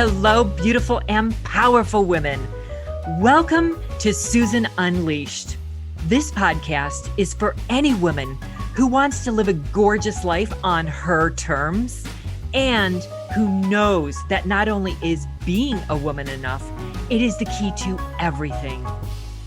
Hello, beautiful and powerful women. Welcome to Susan Unleashed. This podcast is for any woman who wants to live a gorgeous life on her terms and who knows that not only is being a woman enough, it is the key to everything.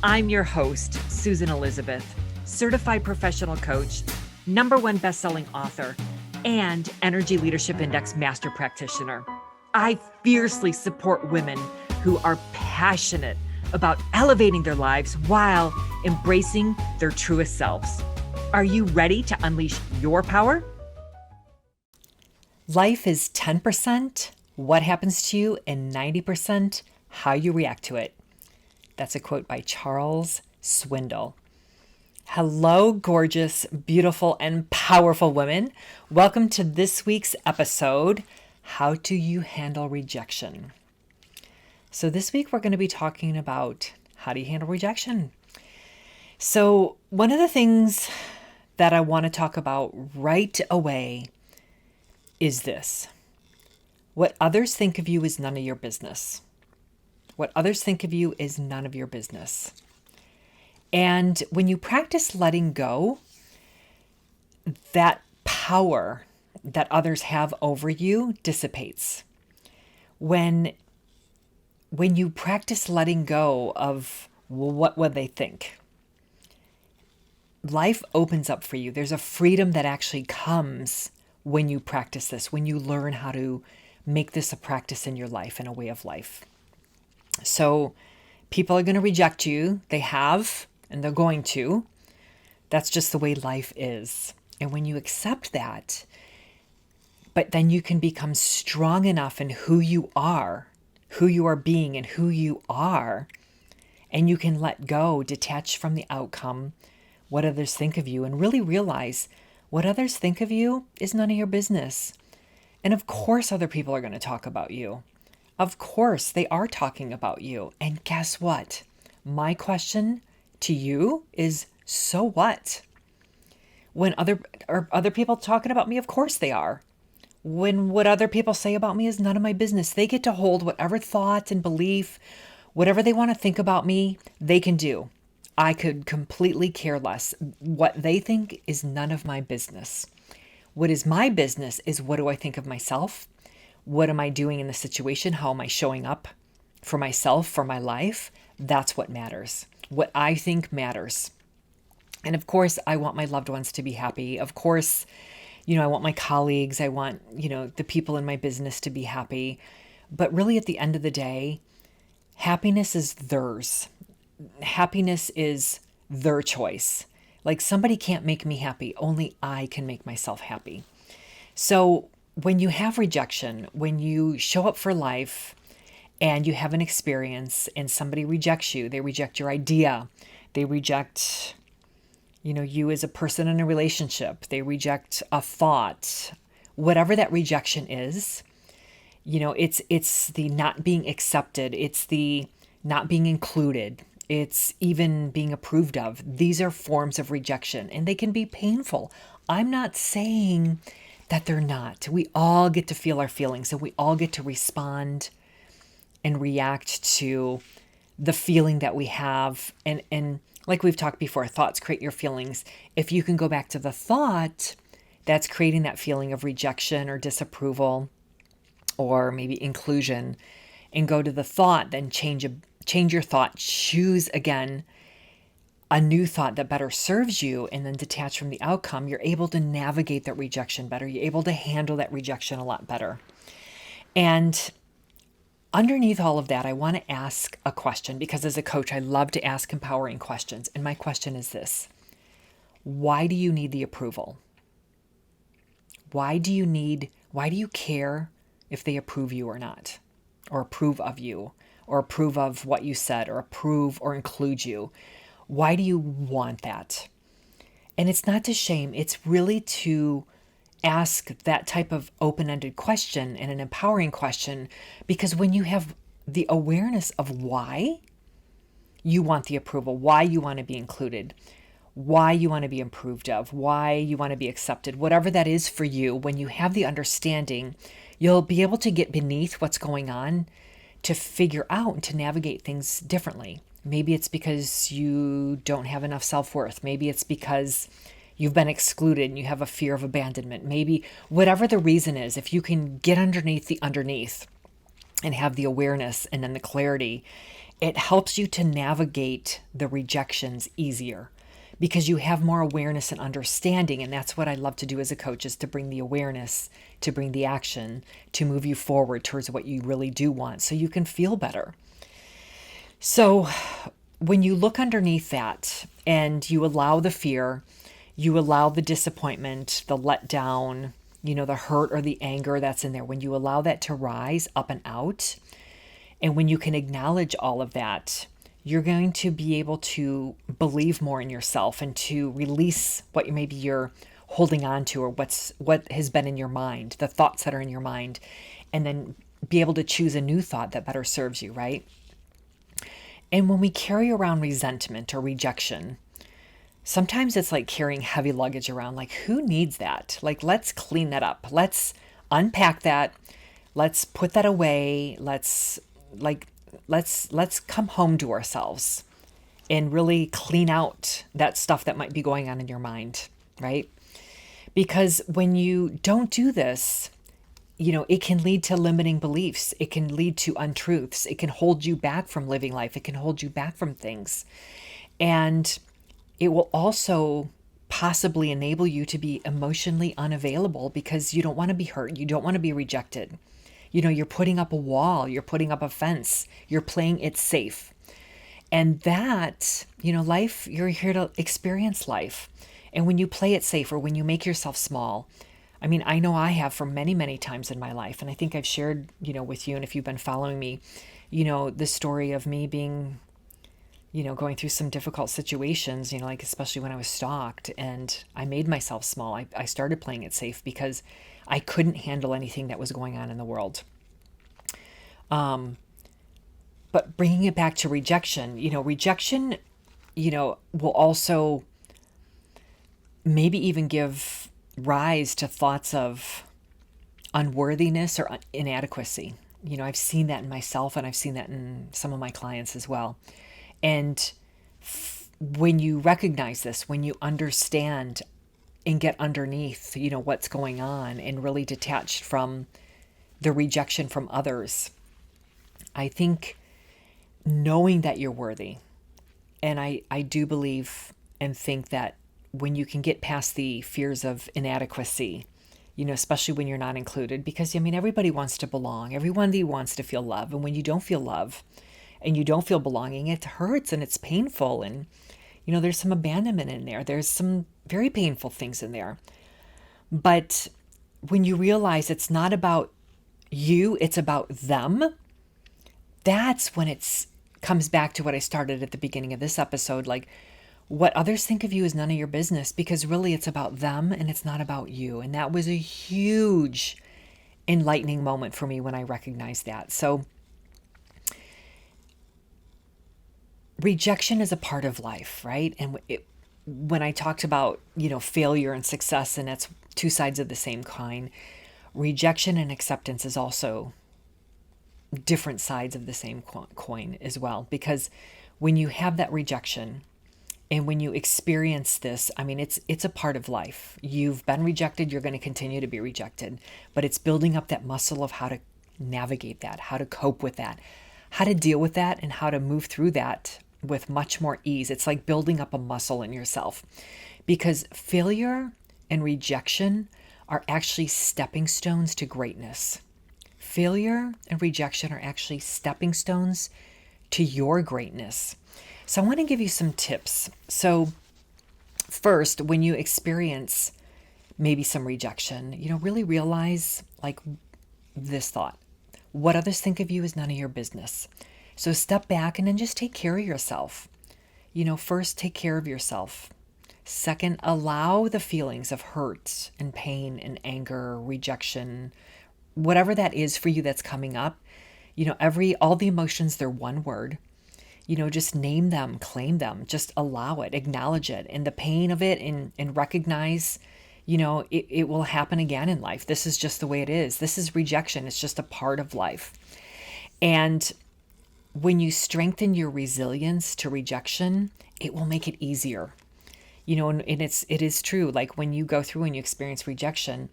I'm your host, Susan Elizabeth, certified professional coach, #1 best-selling author, and Energy Leadership Index master practitioner. I fiercely support women who are passionate about elevating their lives while embracing their truest selves. Are you ready to unleash your power? Life is 10% what happens to you and 90% how you react to it. That's a quote by Charles Swindoll. Hello, gorgeous, beautiful, and powerful women. Welcome to this week's episode, How Do You Handle Rejection? So this week we're going to be talking about how do you handle rejection? So one of the things that I want to talk about right away is this. What others think of you is none of your business. What others think of you is none of your business. And when you practice letting go, that power that others have over you dissipates. When you practice letting go of, well, what would they think? Life opens up for you. There's a freedom that actually comes when you practice this, when you learn how to make this a practice in your life and a way of life. So people are going to reject you. They have, and they're going to. That's just the way life is. And when you accept that, but then you can become strong enough in who you are being and who you are, and you can let go, detach from the outcome, what others think of you, and really realize what others think of you is none of your business. And of course, other people are going to talk about you. Of course, they are talking about you. And guess what? My question to you is, so what? When other people talking about me, of course they are. When what other people say about me is none of my business. They get to hold whatever thought and belief, whatever they want to think about me, they can do. I could completely care less. What they think is none of my business. What is my business is, what do I think of myself? What am I doing in the situation? How am I showing up for myself, for my life? That's what matters. What I think matters. And of course, I want my loved ones to be happy. Of course, I want my colleagues, I want, the people in my business to be happy. But really at the end of the day, happiness is theirs. Happiness is their choice. Like, somebody can't make me happy. Only I can make myself happy. So when you have rejection, when you show up for life and you have an experience and somebody rejects you, they reject your idea, they reject you as a person in a relationship, they reject a thought, whatever that rejection is, it's the not being accepted, it's the not being included, it's even being approved of. These are forms of rejection and they can be painful. I'm not saying that they're not. We all get to feel our feelings and we all get to respond and react to the feeling that we have. And like we've talked before, thoughts create your feelings. If you can go back to the thought that's creating that feeling of rejection or disapproval or maybe inclusion, and go to the thought, then change your thought, choose again a new thought that better serves you, and then detach from the outcome, you're able to navigate that rejection better. You're able to handle that rejection a lot better. And underneath all of that, I want to ask a question, because as a coach, I love to ask empowering questions. And my question is this: why do you need the approval? Why do you care if they approve you or not, or approve of you, or approve of what you said, or approve or include you? Why do you want that? And it's not to shame, it's really to ask that type of open-ended question and an empowering question, because when you have the awareness of why you want the approval, why you want to be included, why you want to be approved of, why you want to be accepted, whatever that is for you, when you have the understanding, You'll be able to get beneath what's going on to figure out and to navigate things differently. Maybe it's because you don't have enough self-worth. Maybe it's because you've been excluded and you have a fear of abandonment. Maybe whatever the reason is, if you can get underneath the underneath and have the awareness and then the clarity, it helps you to navigate the rejections easier because you have more awareness and understanding. And that's what I love to do as a coach, is to bring the awareness, to bring the action, to move you forward towards what you really do want so you can feel better. So when you look underneath that and you allow the fear, you allow the disappointment, the letdown, the hurt or the anger that's in there, when you allow that to rise up and out, and when you can acknowledge all of that, you're going to be able to believe more in yourself and to release what maybe you're holding on to, or what has been in your mind, the thoughts that are in your mind, and then be able to choose a new thought that better serves you, right? And when we carry around resentment or rejection, sometimes it's like carrying heavy luggage around. Like, who needs that? Like, let's clean that up. Let's unpack that. Let's put that away. Let's come home to ourselves and really clean out that stuff that might be going on in your mind, right? Because when you don't do this, it can lead to limiting beliefs. It can lead to untruths. It can hold you back from living life. It can hold you back from things. And it will also possibly enable you to be emotionally unavailable because you don't want to be hurt. You don't want to be rejected. You're putting up a wall. You're putting up a fence. You're playing it safe. And that, life, you're here to experience life. And when you play it safe, or when you make yourself small, I know I have for many, many times in my life. And I think I've shared, with you, and if you've been following me, the story of me being, going through some difficult situations, like especially when I was stalked, and I made myself small. I started playing it safe because I couldn't handle anything that was going on in the world. But bringing it back to rejection, rejection, will also maybe even give rise to thoughts of unworthiness or inadequacy. I've seen that in myself, and I've seen that in some of my clients as well. And when you recognize this, when you understand and get underneath, what's going on, and really detached from the rejection from others, I think knowing that you're worthy, and I do believe and think that when you can get past the fears of inadequacy, especially when you're not included, because everybody wants to belong. Everybody wants to feel love. And when you don't feel love and you don't feel belonging, it hurts and it's painful. And, there's some abandonment in there. There's some very painful things in there. But when you realize it's not about you, it's about them, that's when it comes back to what I started at the beginning of this episode. Like, what others think of you is none of your business, because really it's about them and it's not about you. And that was a huge enlightening moment for me when I recognized that. So rejection is a part of life, right? And when I talked about, failure and success, and that's two sides of the same coin, rejection and acceptance is also different sides of the same coin as well. Because when you have that rejection, and when you experience this, it's a part of life. You've been rejected. You're going to continue to be rejected. But it's building up that muscle of how to navigate that, how to cope with that, how to deal with that, and how to move through that with much more ease. It's like building up a muscle in yourself, because failure and rejection are actually stepping stones to greatness. Failure and rejection are actually stepping stones to your greatness. So I want to give you some tips. So first, when you experience maybe some rejection, really realize like this thought: what others think of you is none of your business. So step back and then just take care of yourself. First, take care of yourself. Second, allow the feelings of hurt and pain and anger, rejection, whatever that is for you that's coming up. All the emotions, they're one word. Just name them, claim them, just allow it, acknowledge it, and the pain of it, and recognize, it will happen again in life. This is just the way it is. This is rejection. It's just a part of life. And when you strengthen your resilience to rejection, it will make it easier. And it is true. Like when you go through and you experience rejection,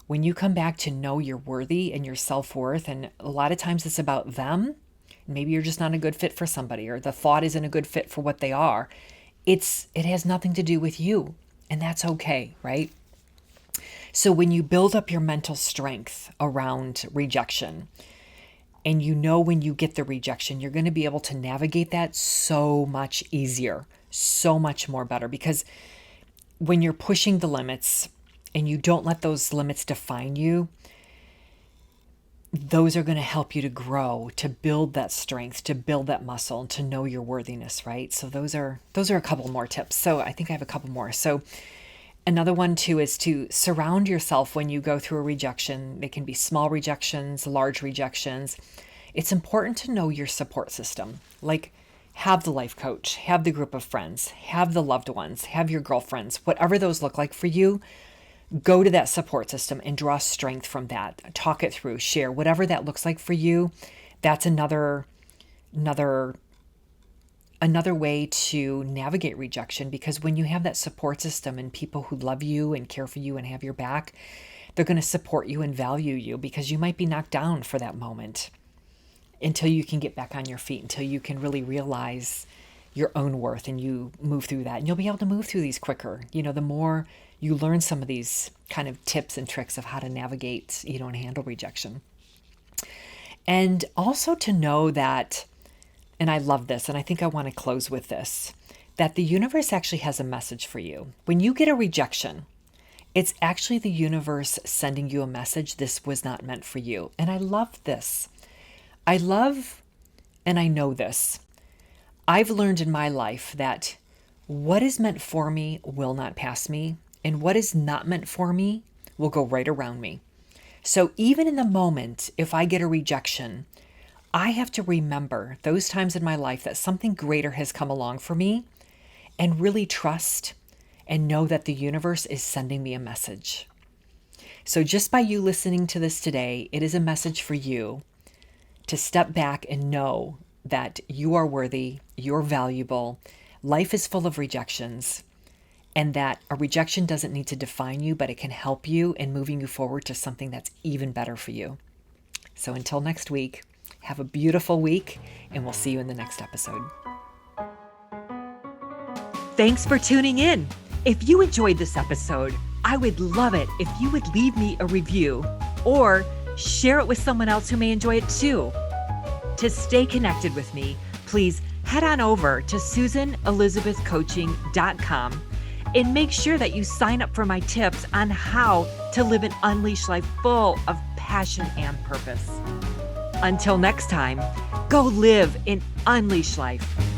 when you come back to know you're worthy and your self-worth, and a lot of times it's about them, maybe you're just not a good fit for somebody, or the thought isn't a good fit for what they are. It has nothing to do with you, and that's okay, right? So when you build up your mental strength around rejection, and when you get the rejection, you're going to be able to navigate that so much easier, so much more better. Because when you're pushing the limits and you don't let those limits define you, those are going to help you to grow, to build that strength, to build that muscle, and to know your worthiness, right? So those are a couple more tips. So I think I have a couple more. So another one too is to surround yourself when you go through a rejection. They can be small rejections, large rejections. It's important to know your support system. Like have the life coach, have the group of friends, have the loved ones, have your girlfriends, whatever those look like for you. Go to that support system and draw strength from that. Talk it through, share, whatever that looks like for you. That's another way to navigate rejection, because when you have that support system and people who love you and care for you and have your back, they're going to support you and value you, because you might be knocked down for that moment until you can get back on your feet, until you can really realize your own worth and you move through that. And you'll be able to move through these quicker. The more you learn some of these kind of tips and tricks of how to navigate, and handle rejection. And also to know that, and I love this, and I think I want to close with this, that the universe actually has a message for you. When you get a rejection, it's actually the universe sending you a message. This was not meant for you. And I love this. I love, and I know this. I've learned in my life that what is meant for me will not pass me, and what is not meant for me will go right around me. So even in the moment, if I get a rejection, I have to remember those times in my life that something greater has come along for me, and really trust and know that the universe is sending me a message. So just by you listening to this today, it is a message for you to step back and know that you are worthy, you're valuable, life is full of rejections, and that a rejection doesn't need to define you, but it can help you in moving you forward to something that's even better for you. So until next week, have a beautiful week, and we'll see you in the next episode. Thanks for tuning in. If you enjoyed this episode, I would love it if you would leave me a review or share it with someone else who may enjoy it too. To stay connected with me, please head on over to SusanElizabethCoaching.com and make sure that you sign up for my tips on how to live an unleashed life full of passion and purpose. Until next time, go live an unleashed life.